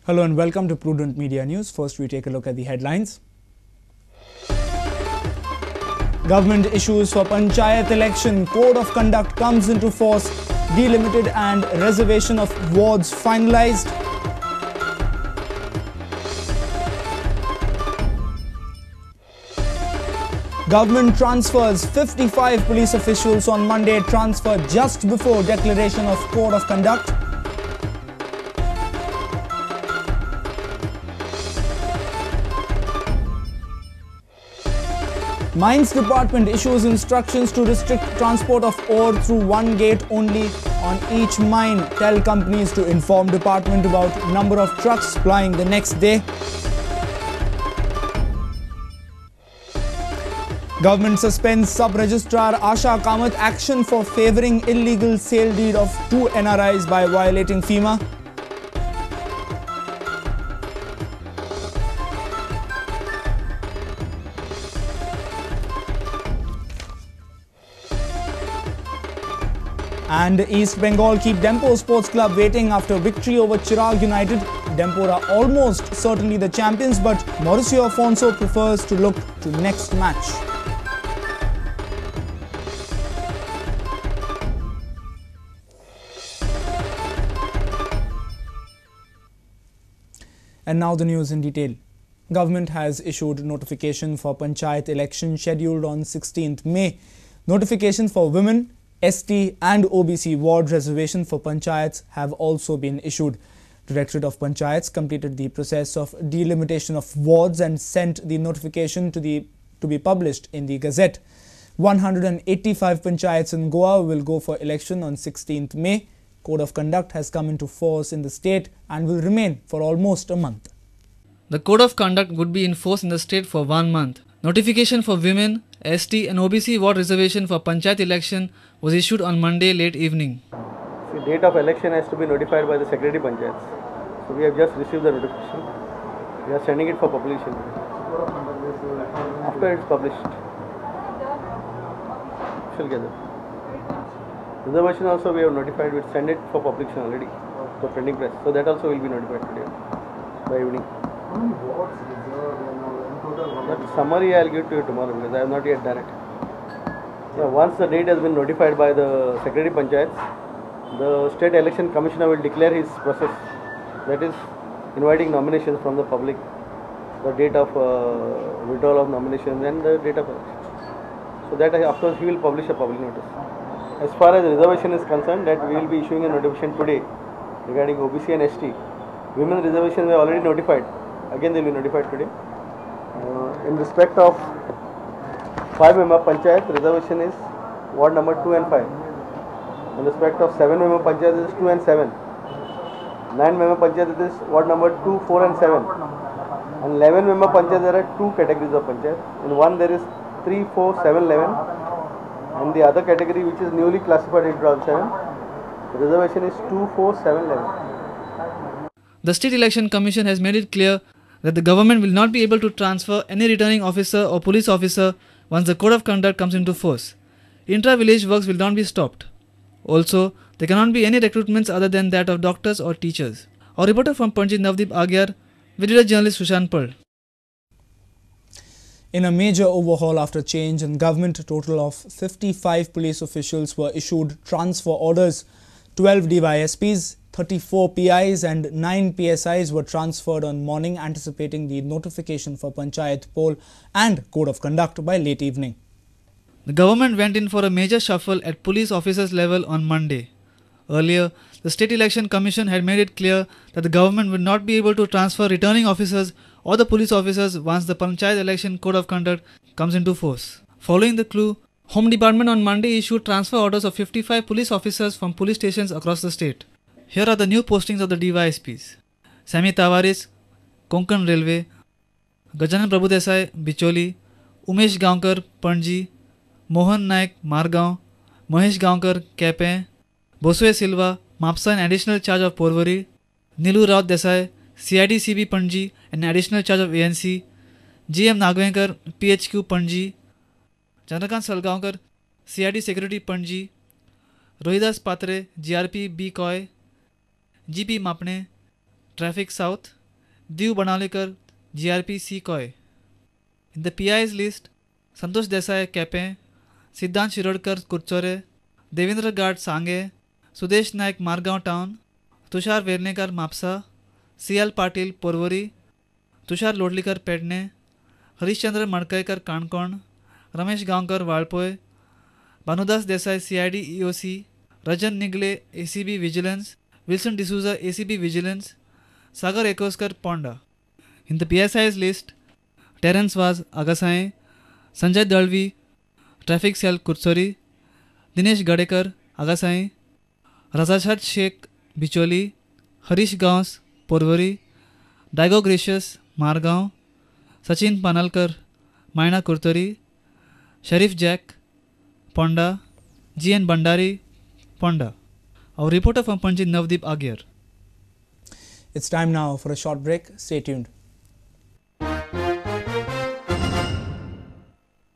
Hello and welcome to Prudent Media News. First, we take a look at the headlines. Government issues for Panchayat election. Code of conduct comes into force. Delimited and reservation of wards finalized. Government transfers 55 police officials on Monday. Transfer just before declaration of Code of Conduct. Mines Department issues instructions to restrict transport of ore through one gate only on each mine. Tell companies to inform department about number of trucks plying the next day. Government suspends Sub-Registrar Asha Kamath action for favouring illegal sale deed of 2 NRIs by violating FEMA. And East Bengal keep Dempo Sports Club waiting after victory over Chirag United. Dempo are almost certainly the champions, but Mauricio Afonso prefers to look to next match. And now the news in detail. Government has issued notification for Panchayat election scheduled on 16th May. Notification for women, ST and OBC ward reservation for panchayats have also been issued. Directorate of Panchayats completed the process of delimitation of wards and sent the notification to be published in the Gazette. 185 panchayats in Goa will go for election on 16th May. Code of conduct has come into force in the state and will remain for almost a month. The code of conduct would be in force in the state for 1 month. Notification for women, ST and OBC ward reservation for Panchayat election was issued on Monday late evening. The date of election has to be notified by the Secretary Panchayats. So we have just received the notification. We are sending it for publication. After it's published, we shall gather. Reservation also we have notified, we send it for publication already, for printing press. So that also will be notified today by evening. How many wards reserved in total? That summary I will give to you tomorrow because I have not yet done it. Yeah, once the date has been notified by the Secretary Panchayats, the State Election Commissioner will declare his process, that is inviting nominations from the public, the date of withdrawal of nominations and the date of election. So that afterwards he will publish a public notice. As far as reservation is concerned, that we will be issuing a notification today regarding OBC and ST. Women reservations are already notified. Again they will be notified today. In respect of 5-member Panchayat, reservation is ward number 2 and 5. In respect of 7-member Panchayat, it is 2 and 7. 9-member Panchayat, it is ward number 2, 4 and 7. And 11-member Panchayat, there are 2 categories of Panchayat. In one there is 3, 4, 7, 11. And the other category which is newly classified in 2007, the reservation is 2, 4, 7, 11. The State Election Commission has made it clear that the government will not be able to transfer any returning officer or police officer once the Code of Conduct comes into force. Intra-village works will not be stopped. Also, there cannot be any recruitments other than that of doctors or teachers. Our reporter from Panji, Navdeep Agyar, video journalist Sushan Pearl. In a major overhaul after change in government, a total of 55 police officials were issued transfer orders. 12 DYSPs, 34 PIs and 9 PSIs were transferred on morning, anticipating the notification for Panchayat poll and Code of Conduct by late evening. The government went in for a major shuffle at police officers level on Monday. Earlier, the State Election Commission had made it clear that the government would not be able to transfer returning officers or the police officers once the Panchayat election Code of Conduct comes into force. Following the clue, Home Department on Monday issued transfer orders of 55 police officers from police stations across the state. Here are the new postings of the DYSPs. Sami Tavares, Konkan Railway, Gajanan Prabhudesai, Bicholi, Umesh Gaonkar, Panji, Mohan Naik, Margaon, Mahesh Gaonkar, Kepe, Boswe Silva, Mapsa in additional charge of Porvari, Nilu Raut Desai, CID CB Panji in additional charge of ANC, GM Nagvenkar, PHQ Panji, Chandrakant Salgaonkar, CID Security Panji, Rohidas Patre, GRP B Coy, GP Mapne, Traffic South, Div Banalikar, GRP Secoy. In the PI's list, Santosh Desai Kepe, Siddhant Shirodkar Kurchore, Devendra Gad Sange, Sudesh Naik Margaon Town, Tushar Vernekar Mapsa, CL Patil Porvori, Tushar Lodlikar Pedne, Harishchandra Madkaikar Kankon, Ramesh Gaonkar Valpoe, Bhanudas Desai CID EOC, Rajan Nigle ACB Vigilance, Wilson D'Souza ACB Vigilance, Sagar Ekoskar Ponda. In the PSI's list, Terence Vaz Agasai, Sanjay Dalvi, Traffic Cell Kursori, Dinesh Gadekar Agasai, Razashat Sheikh Bicholi, Harish Gaons Porvari, Daigo Gracious Margaon, Sachin Panalkar Maina Kurtori, Sharif Jack Ponda, GN Bandari Ponda. Our reporter from Panjin Navdeep Agyar. It's time now for a short break. Stay tuned.